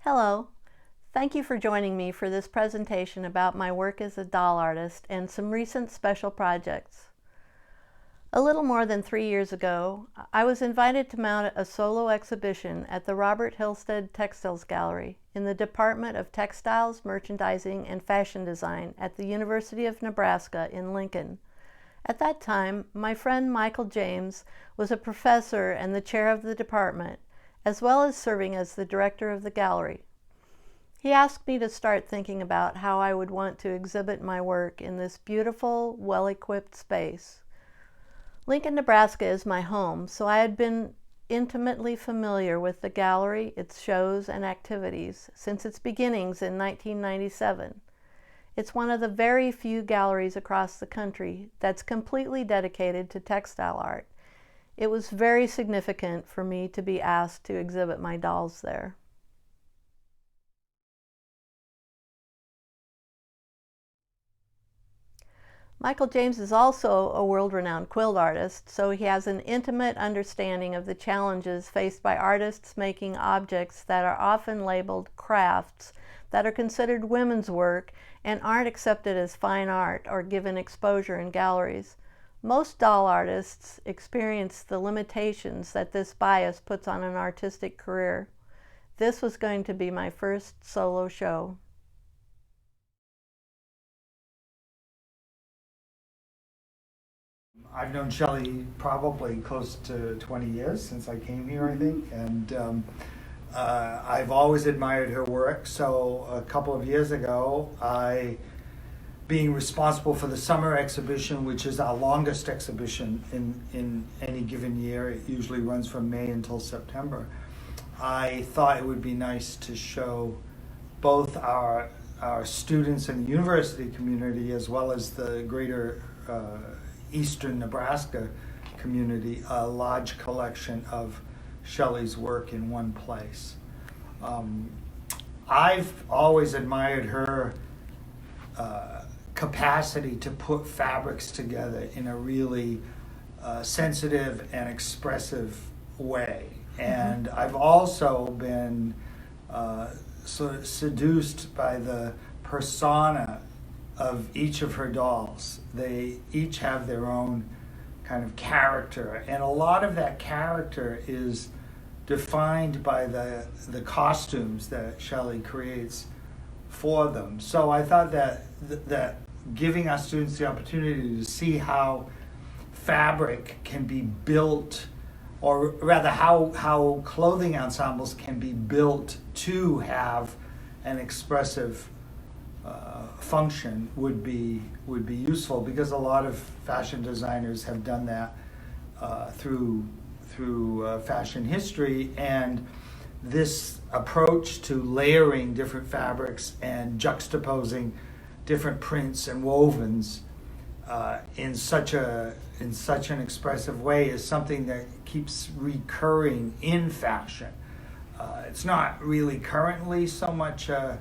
Hello. Thank you for joining me for this presentation about my work as a doll artist and some recent special projects. A little more than 3 years ago, I was invited to mount a solo exhibition at the Robert Hillestad Textiles Gallery in the Department of Textiles, Merchandising, and Fashion Design at the University of Nebraska in Lincoln. At that time, my friend Michael James was a professor and the chair of the department, as well as serving as the director of the gallery. He asked me to start thinking about how I would want to exhibit my work in this beautiful, well-equipped space. Lincoln, Nebraska is my home, so I had been intimately familiar with the gallery, its shows and activities, since its beginnings in 1997. It's one of the very few galleries across the country that's completely dedicated to textile art. It was very significant for me to be asked to exhibit my dolls there. Michael James is also a world-renowned quilt artist, so he has an intimate understanding of the challenges faced by artists making objects that are often labeled crafts, that are considered women's work and aren't accepted as fine art or given exposure in galleries. Most doll artists experience the limitations that this bias puts on an artistic career. This was going to be my first solo show. I've known Shelley probably close to 20 years since I came here, I think, and I've always admired her work. So a couple of years ago, being responsible for the summer exhibition, which is our longest exhibition in any given year, it usually runs from May until September, I thought it would be nice to show both our students in the university community as well as the greater Eastern Nebraska community a large collection of Shelley's work in one place. I've always admired her capacity to put fabrics together in a really sensitive and expressive way. And I've also been sort of seduced by the persona of each of her dolls. They each have their own kind of character, and a lot of that character is defined by the costumes that Shelley creates for them. So I thought that giving our students the opportunity to see how fabric can be built, or rather how clothing ensembles can be built to have an expressive function would be useful, because a lot of fashion designers have done that through fashion history, and this approach to layering different fabrics and juxtaposing different prints and wovens in such an expressive way is something that keeps recurring in fashion. It's not really currently so much a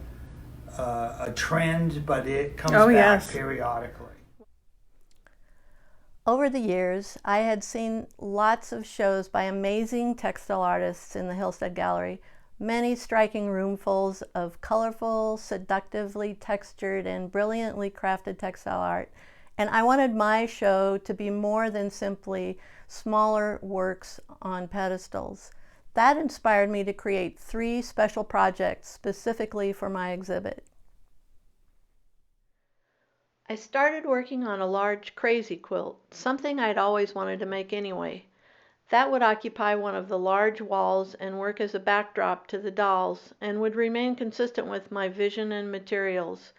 trend, but it comes back periodically. Over the years, I had seen lots of shows by amazing textile artists in the Hillestad Gallery, many striking roomfuls of colorful, seductively textured, and brilliantly crafted textile art. And I wanted my show to be more than simply smaller works on pedestals. That inspired me to create 3 special projects specifically for my exhibit. I started working on a large crazy quilt, something I'd always wanted to make anyway. That would occupy one of the large walls and work as a backdrop to the dolls, and would remain consistent with my vision and materials.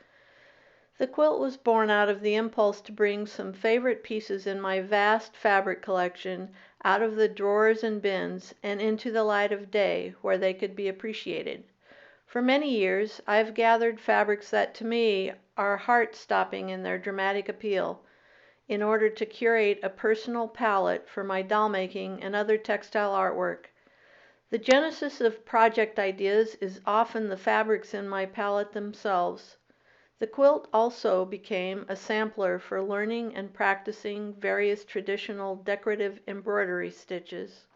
The quilt was born out of the impulse to bring some favorite pieces in my vast fabric collection out of the drawers and bins and into the light of day, where they could be appreciated. For many years, I've gathered fabrics that to me are heart-stopping in their dramatic appeal, in order to curate a personal palette for my doll making and other textile artwork. The genesis of project ideas is often the fabrics in my palette themselves. The quilt also became a sampler for learning and practicing various traditional decorative embroidery stitches.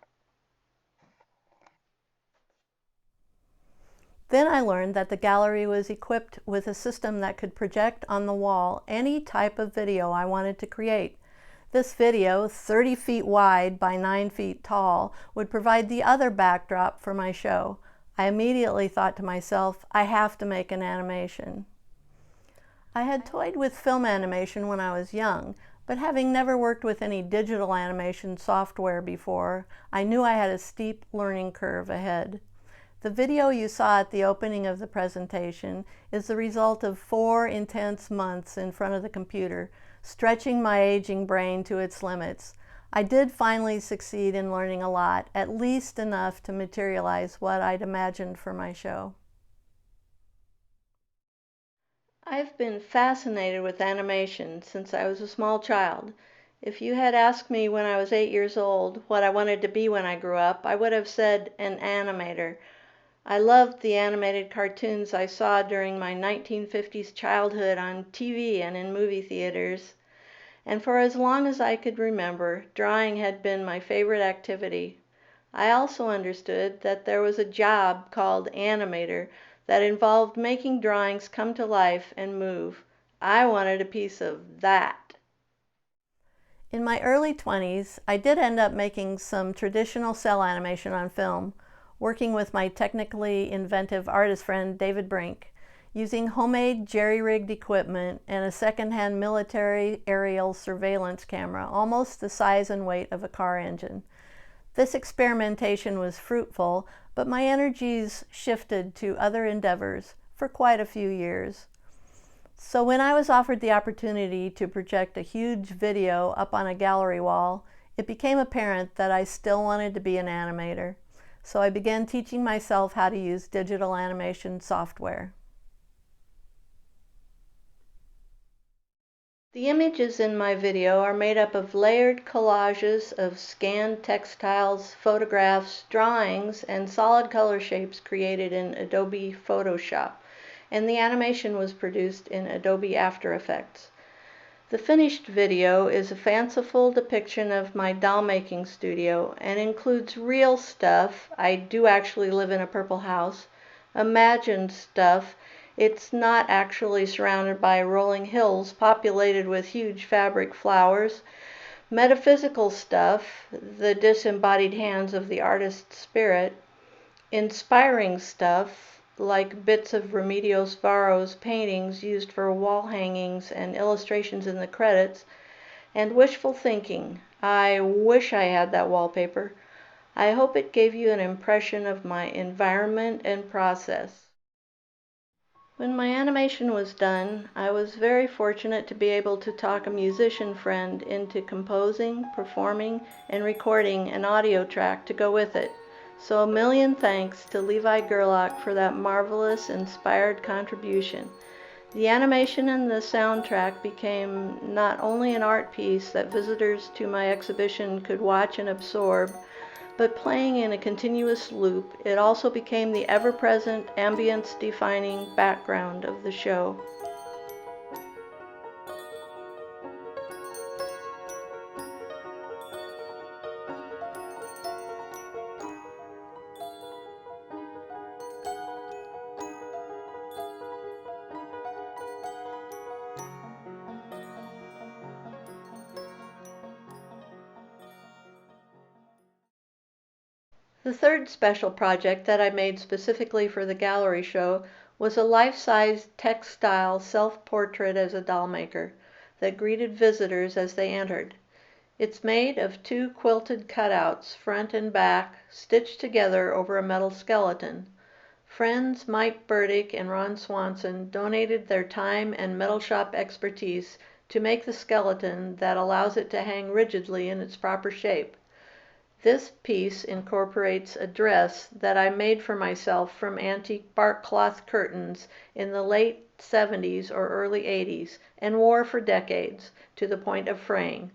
Then I learned that the gallery was equipped with a system that could project on the wall any type of video I wanted to create. This video, 30 feet wide by 9 feet tall, would provide the other backdrop for my show. I immediately thought to myself, I have to make an animation. I had toyed with film animation when I was young, but having never worked with any digital animation software before, I knew I had a steep learning curve ahead. The video you saw at the opening of the presentation is the result of 4 intense months in front of the computer, stretching my aging brain to its limits. I did finally succeed in learning a lot, at least enough to materialize what I'd imagined for my show. I've been fascinated with animation since I was a small child. If you had asked me when I was 8 years old what I wanted to be when I grew up, I would have said an animator. I loved the animated cartoons I saw during my 1950s childhood on TV and in movie theaters. And for as long as I could remember, drawing had been my favorite activity. I also understood that there was a job called animator that involved making drawings come to life and move. I wanted a piece of that. In my early 20s, I did end up making some traditional cell animation on film, working with my technically inventive artist friend David Brink, using homemade jerry-rigged equipment and a second-hand military aerial surveillance camera, almost the size and weight of a car engine. This experimentation was fruitful, but my energies shifted to other endeavors for quite a few years. So when I was offered the opportunity to project a huge video up on a gallery wall, it became apparent that I still wanted to be an animator. So I began teaching myself how to use digital animation software. The images in my video are made up of layered collages of scanned textiles, photographs, drawings, and solid color shapes created in Adobe Photoshop, and the animation was produced in Adobe After Effects. The finished video is a fanciful depiction of my doll-making studio and includes real stuff. I do actually live in a purple house. Imagined stuff. It's not actually surrounded by rolling hills populated with huge fabric flowers. Metaphysical stuff, the disembodied hands of the artist's spirit. Inspiring stuff, like bits of Remedios Varo's paintings used for wall hangings and illustrations in the credits. And wishful thinking. I wish I had that wallpaper. I hope it gave you an impression of my environment and process. When my animation was done, I was very fortunate to be able to talk a musician friend into composing, performing, and recording an audio track to go with it. So a million thanks to Levi Gerlach for that marvelous, inspired contribution. The animation and the soundtrack became not only an art piece that visitors to my exhibition could watch and absorb, but playing in a continuous loop, it also became the ever-present, ambience-defining background of the show. The third special project that I made specifically for the gallery show was a life-size textile self-portrait as a doll maker that greeted visitors as they entered. It's made of 2 quilted cutouts, front and back, stitched together over a metal skeleton. Friends Mike Burdick and Ron Swanson donated their time and metal shop expertise to make the skeleton that allows it to hang rigidly in its proper shape. This piece incorporates a dress that I made for myself from antique bark cloth curtains in the late 70s or early 80s and wore for decades to the point of fraying.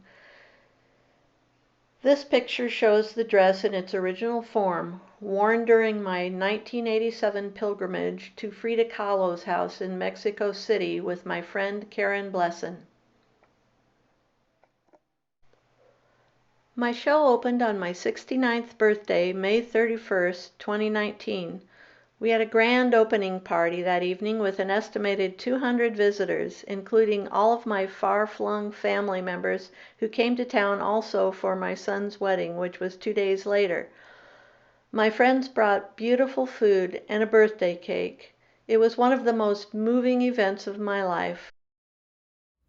This picture shows the dress in its original form, worn during my 1987 pilgrimage to Frida Kahlo's house in Mexico City with my friend Karen Blesson. My show opened on my 69th birthday, May 31st, 2019, We had a grand opening party that evening with an estimated 200 visitors, including all of my far-flung family members who came to town also for my son's wedding, which was 2 days later. My friends brought beautiful food and a birthday cake. It was one of the most moving events of my life.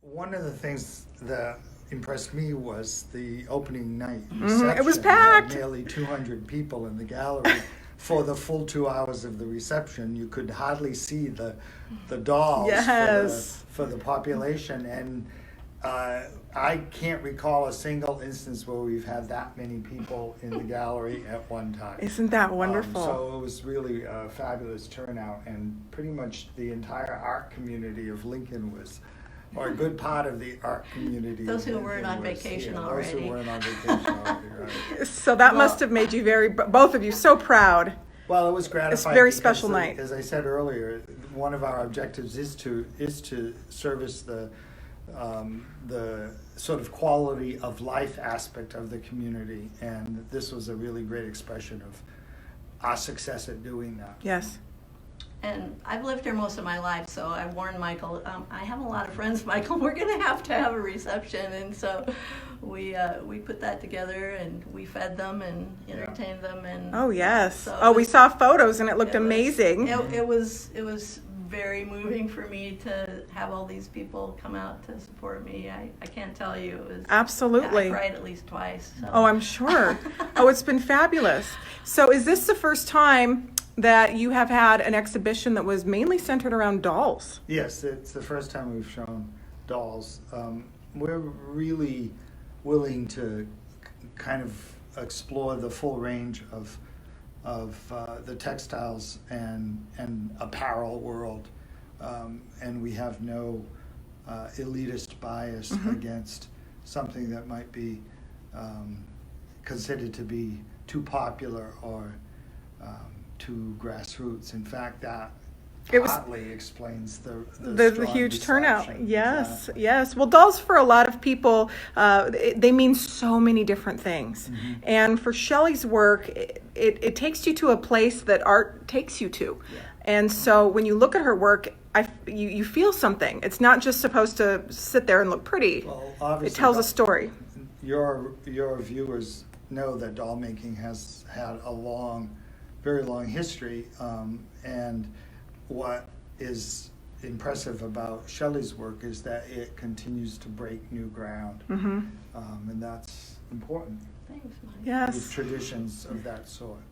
One of the things that impressed me was the opening night Mm-hmm. It was reception. packed. Nearly 200 people in the gallery. For the full 2 hours of the reception, you could hardly see the dolls Yes. for the population. And I can't recall a single instance where we've had that many people in the gallery at one time. Isn't that wonderful? So it was really a fabulous turnout, and pretty much the entire art community of Lincoln was, or a good part of the art community. Those of who weren't Lincoln on was vacation here. already. Those who weren't on vacation already, right. So that Well- must have made you both of you so proud. Well, it was gratifying. It's a very because special night. As I said earlier, one of our objectives is to service the sort of quality of life aspect of the community, and this was a really great expression of our success at doing that. Yes. And I've lived here most of my life, so I warned Michael, I have a lot of friends, Michael, we're going to have a reception. And so we put that together, and we fed them and entertained them. And Oh, yes. so Oh, we saw photos and it looked it was- amazing. It was very moving for me to have all these people come out to support me. I can't tell you, it was Absolutely. I cried at least twice. So. Oh, I'm sure. Oh, it's been fabulous. So is this the first time that you have had an exhibition that was mainly centered around dolls? Yes, it's the first time we've shown dolls. We're really willing to kind of explore the full range of the textiles and apparel world, and we have no elitist bias against something that might be considered to be too popular or too grassroots. In fact, that partly explains the strong huge turnout. reception. Yes, Exactly. yes. Well, dolls for a lot of people, they mean so many different things. Mm-hmm. And for Shelley's work, it takes you to a place that art takes you to. Yeah. And so when you look at her work, you feel something. It's not just supposed to sit there and look pretty. Well, It obviously, tells a story. Your viewers know that doll making has had a very long history, and what is impressive about Shelley's work is that it continues to break new ground, and that's important. Thanks, Mike. With Yes. traditions of that sort.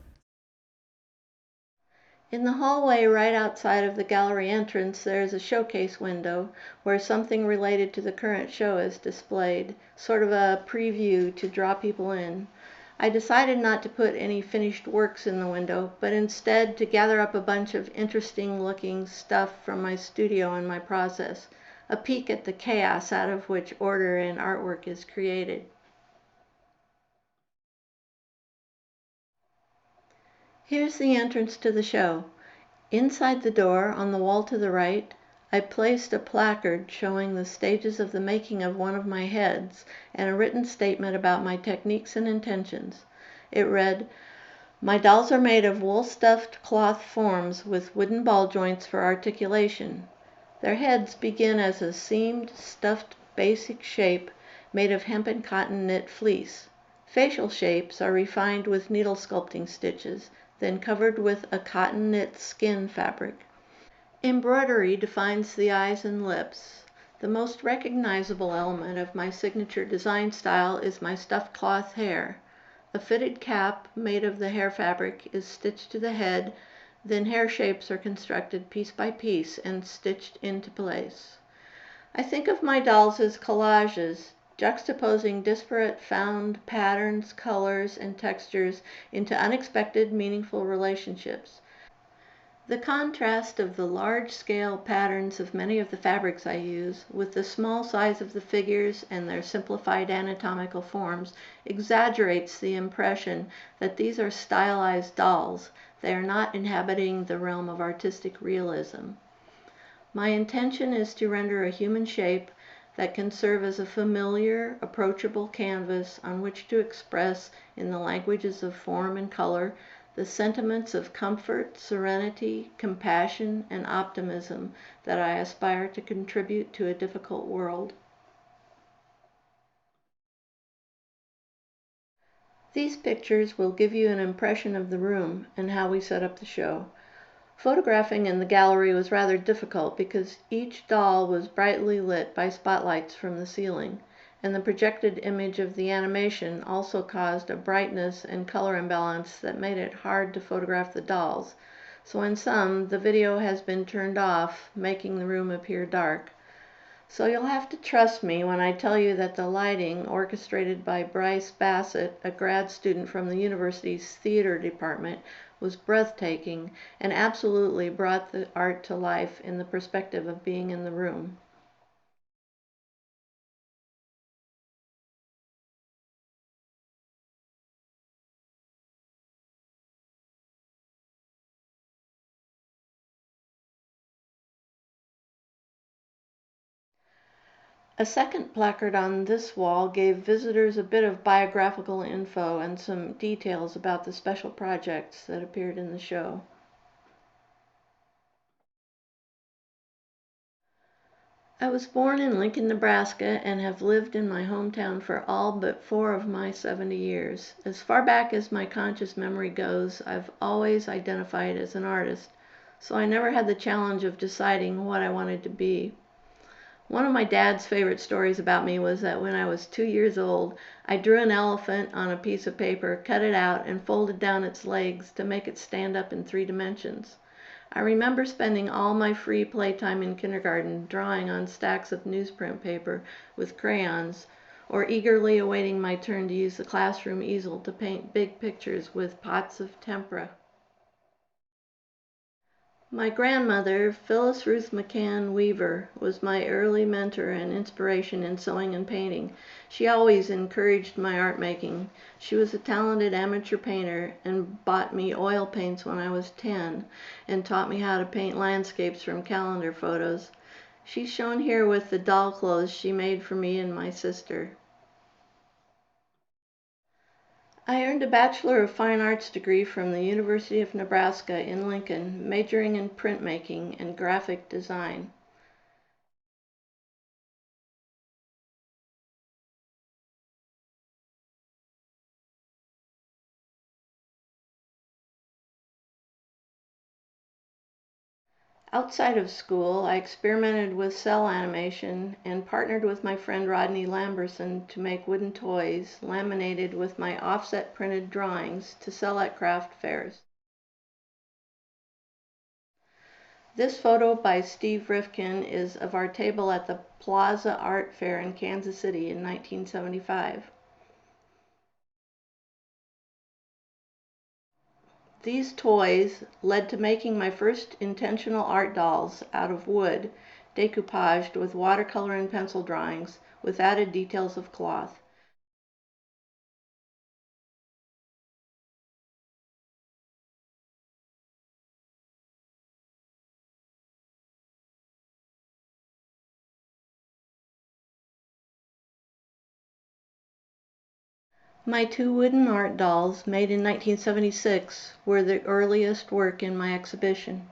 In the hallway right outside of the gallery entrance, there is a showcase window where something related to the current show is displayed, sort of a preview to draw people in. I decided not to put any finished works in the window, but instead to gather up a bunch of interesting looking stuff from my studio and my process, a peek at the chaos out of which order and artwork is created. Here's the entrance to the show. Inside the door, on the wall to the right, I placed a placard showing the stages of the making of one of my heads and a written statement about my techniques and intentions. It read, "My dolls are made of wool-stuffed cloth forms with wooden ball joints for articulation. Their heads begin as a seamed, stuffed basic shape made of hemp and cotton knit fleece. Facial shapes are refined with needle sculpting stitches, then covered with a cotton knit skin fabric. Embroidery defines the eyes and lips. The most recognizable element of my signature design style is my stuffed cloth hair. A fitted cap made of the hair fabric is stitched to the head, then hair shapes are constructed piece by piece and stitched into place. I think of my dolls as collages, juxtaposing disparate found patterns, colors, and textures into unexpected, meaningful relationships. The contrast of the large-scale patterns of many of the fabrics I use with the small size of the figures and their simplified anatomical forms exaggerates the impression that these are stylized dolls. They are not inhabiting the realm of artistic realism. My intention is to render a human shape that can serve as a familiar, approachable canvas on which to express, in the languages of form and color, the sentiments of comfort, serenity, compassion, and optimism that I aspire to contribute to a difficult world. These pictures will give you an impression of the room and how we set up the show. Photographing in the gallery was rather difficult because each doll was brightly lit by spotlights from the ceiling, and the projected image of the animation also caused a brightness and color imbalance that made it hard to photograph the dolls. So in some, the video has been turned off, making the room appear dark. So you'll have to trust me when I tell you that the lighting, orchestrated by Bryce Bassett, a grad student from the university's theater department, was breathtaking and absolutely brought the art to life in the perspective of being in the room. A second placard on this wall gave visitors a bit of biographical info and some details about the special projects that appeared in the show. I was born in Lincoln, Nebraska, and have lived in my hometown for all but 4 of my 70 years. As far back as my conscious memory goes, I've always identified as an artist, so I never had the challenge of deciding what I wanted to be. One of my dad's favorite stories about me was that when I was 2 years old, I drew an elephant on a piece of paper, cut it out, and folded down its legs to make it stand up in 3 dimensions. I remember spending all my free playtime in kindergarten drawing on stacks of newsprint paper with crayons, or eagerly awaiting my turn to use the classroom easel to paint big pictures with pots of tempera. My grandmother, Phyllis Ruth McCann Weaver, was my early mentor and inspiration in sewing and painting. She always encouraged my art making. She was a talented amateur painter and bought me oil paints when I was 10 and taught me how to paint landscapes from calendar photos. She's shown here with the doll clothes she made for me and my sister. I earned a Bachelor of Fine Arts degree from the University of Nebraska in Lincoln, majoring in printmaking and graphic design. Outside of school, I experimented with cell animation and partnered with my friend Rodney Lamberson to make wooden toys laminated with my offset printed drawings to sell at craft fairs. This photo by Steve Rifkin is of our table at the Plaza Art Fair in Kansas City in 1975. These toys led to making my first intentional art dolls out of wood, decoupaged with watercolor and pencil drawings, with added details of cloth. My 2 wooden art dolls, made in 1976, were the earliest work in my exhibition.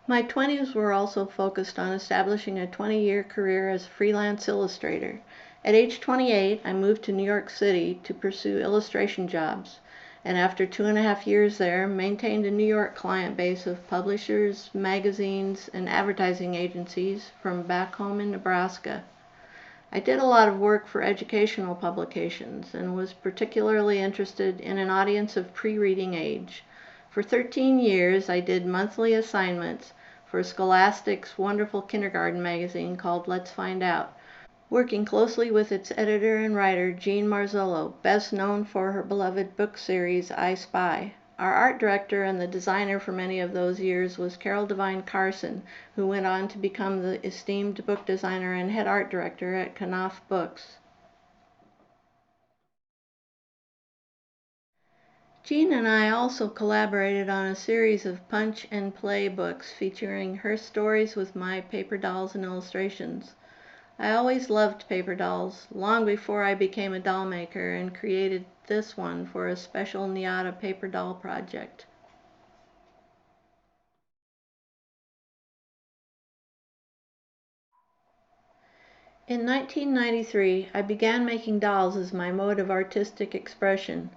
My 20s were also focused on establishing a 20-year career as a freelance illustrator. At age 28, I moved to New York City to pursue illustration jobs, and after 2.5 years there, maintained a New York client base of publishers, magazines, and advertising agencies from back home in Nebraska. I did a lot of work for educational publications and was particularly interested in an audience of pre-reading age. For 13 years, I did monthly assignments for Scholastic's wonderful kindergarten magazine called Let's Find Out, working closely with its editor and writer, Jean Marzullo, best known for her beloved book series, I Spy. Our art director and the designer for many of those years was Carol Devine Carson, who went on to become the esteemed book designer and head art director at Knopf Books. Jean and I also collaborated on a series of punch and play books featuring her stories with my paper dolls and illustrations. I always loved paper dolls, long before I became a doll maker and created this one for a special NIADA paper doll project. In 1993, I began making dolls as my mode of artistic expression.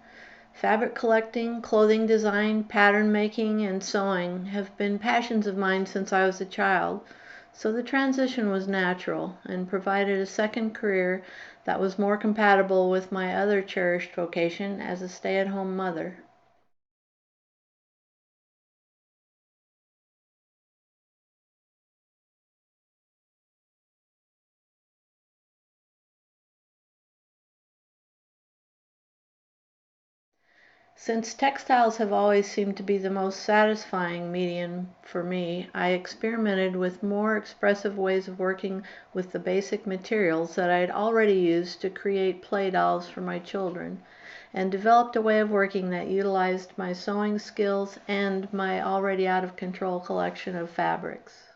Fabric collecting, clothing design, pattern making, and sewing have been passions of mine since I was a child, so the transition was natural and provided a second career that was more compatible with my other cherished vocation as a stay-at-home mother. Since textiles have always seemed to be the most satisfying medium for me, I experimented with more expressive ways of working with the basic materials that I had already used to create play dolls for my children, and developed a way of working that utilized my sewing skills and my already out of control collection of fabrics.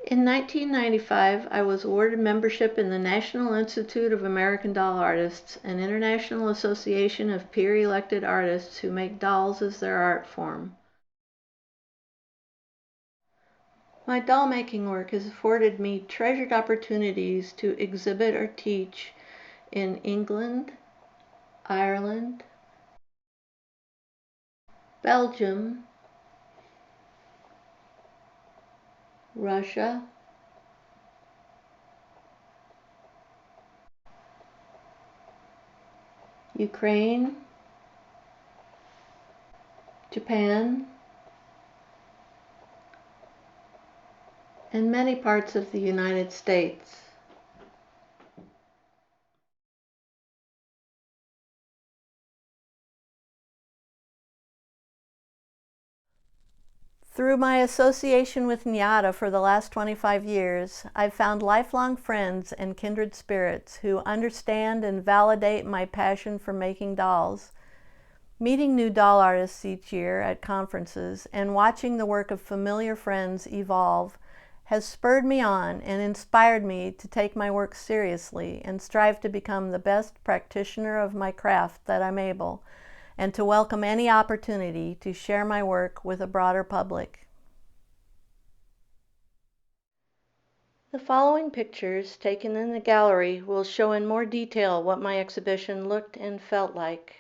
In 1995, I was awarded membership in the National Institute of American Doll Artists, an international association of peer-elected artists who make dolls as their art form. My doll making work has afforded me treasured opportunities to exhibit or teach in England, Ireland, Belgium, Russia, Ukraine, Japan, and many parts of the United States. Through my association with NIADA for the last 25 years, I've found lifelong friends and kindred spirits who understand and validate my passion for making dolls. Meeting new doll artists each year at conferences and watching the work of familiar friends evolve has spurred me on and inspired me to take my work seriously and strive to become the best practitioner of my craft that I'm able, and to welcome any opportunity to share my work with a broader public. The following pictures taken in the gallery will show in more detail what my exhibition looked and felt like.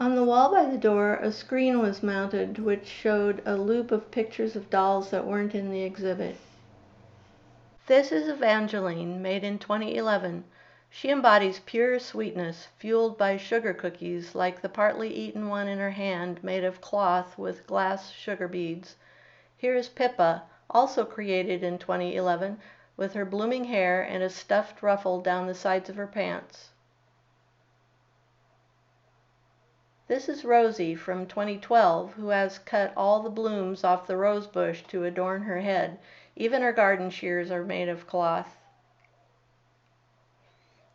On the wall by the door, a screen was mounted which showed a loop of pictures of dolls that weren't in the exhibit. This is Evangeline, made in 2011. She embodies pure sweetness, fueled by sugar cookies, like the partly eaten one in her hand, made of cloth with glass sugar beads. Here is Pippa, also created in 2011, with her blooming hair and a stuffed ruffle down the sides of her pants. This is Rosie from 2012, who has cut all the blooms off the rose bush to adorn her head. Even her garden shears are made of cloth.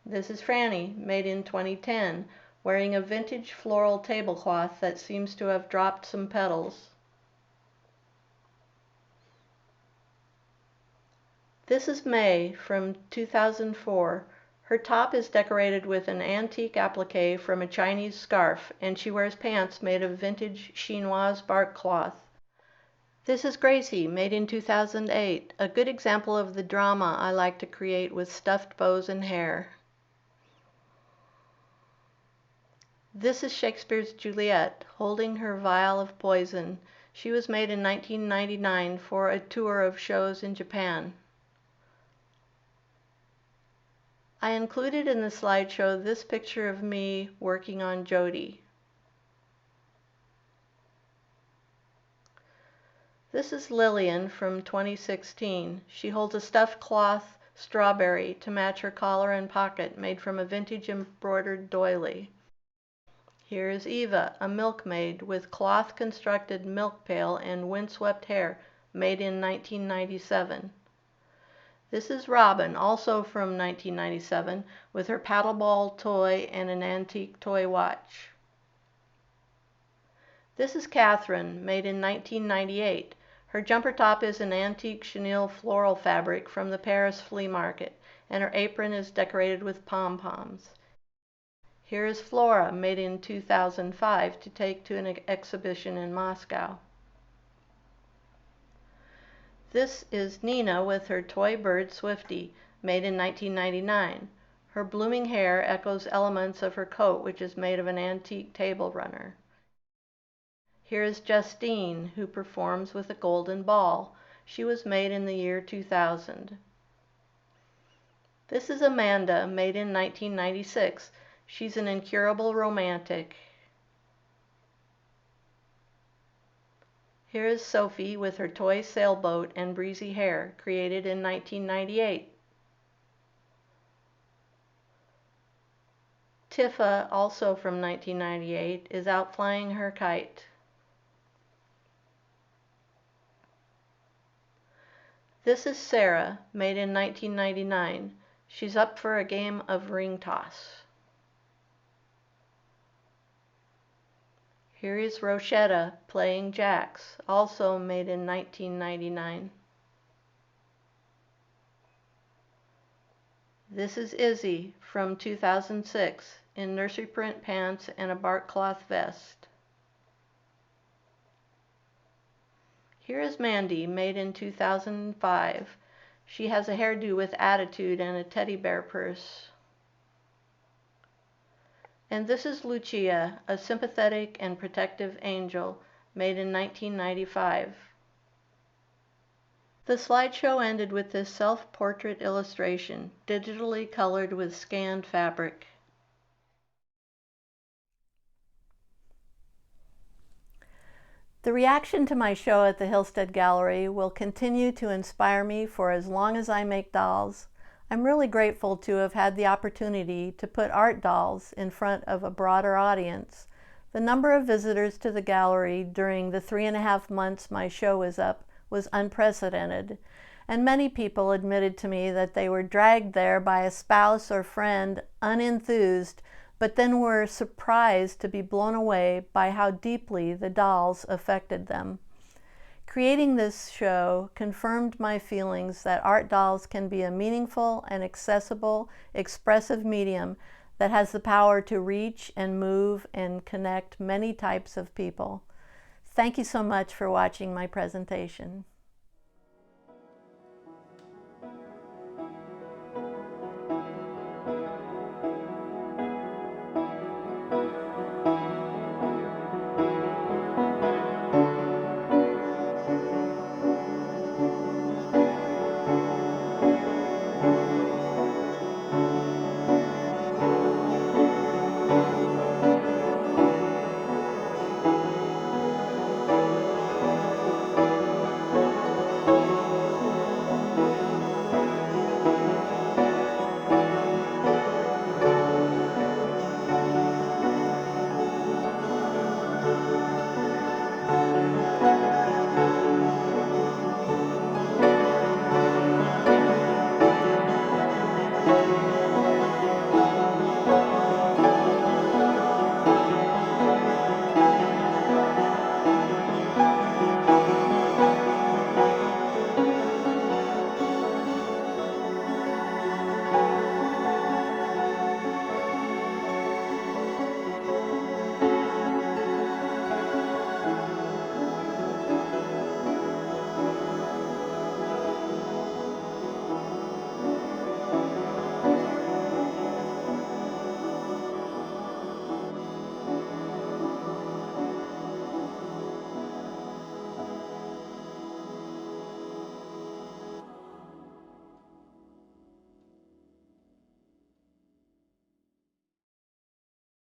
This is Franny, made in 2010, wearing a vintage floral tablecloth that seems to have dropped some petals. This is May from 2004. Her top is decorated with an antique applique from a Chinese scarf, and she wears pants made of vintage chinoise bark cloth. This is Gracie, made in 2008, a good example of the drama I like to create with stuffed bows and hair. This is Shakespeare's Juliet, holding her vial of poison. She was made in 1999 for a tour of shows in Japan. I included in the slideshow this picture of me working on Jody. This is Lillian from 2016. She holds a stuffed cloth strawberry to match her collar and pocket, made from a vintage embroidered doily. Here is Eva, a milkmaid with cloth-constructed milk pail and windswept hair, made in 1997. This is Robin, also from 1997, with her paddleball toy and an antique toy watch. This is Catherine, made in 1998. Her jumper top is an antique chenille floral fabric from the Paris flea market, and her apron is decorated with pom-poms. Here is Flora, made in 2005 to take to an exhibition in Moscow. This is Nina with her toy bird Swifty, made in 1999. Her blooming hair echoes elements of her coat, which is made of an antique table runner. Here is Justine, who performs with a golden ball. She was made in the year 2000. This is Amanda, made in 1996. She's an incurable romantic. Here is Sophie with her toy sailboat and breezy hair, created in 1998. Tifa, also from 1998, is out flying her kite. This is Sarah, made in 1999. She's up for a game of ring toss. Here is Rochetta playing jacks, also made in 1999. This is Izzy from 2006 in nursery print pants and a bark cloth vest. Here is Mandy, made in 2005. She has a hairdo with attitude and a teddy bear purse. And this is Lucia, a sympathetic and protective angel, made in 1995. The slideshow ended with this self-portrait illustration, digitally colored with scanned fabric. The reaction to my show at the Hillestad Gallery will continue to inspire me for as long as I make dolls. I'm really grateful to have had the opportunity to put art dolls in front of a broader audience. The number of visitors to the gallery during the 3.5 months my show was up was unprecedented, and many people admitted to me that they were dragged there by a spouse or friend unenthused, but then were surprised to be blown away by how deeply the dolls affected them. Creating this show confirmed my feelings that art dolls can be a meaningful and accessible, expressive medium that has the power to reach and move and connect many types of people. Thank you so much for watching my presentation.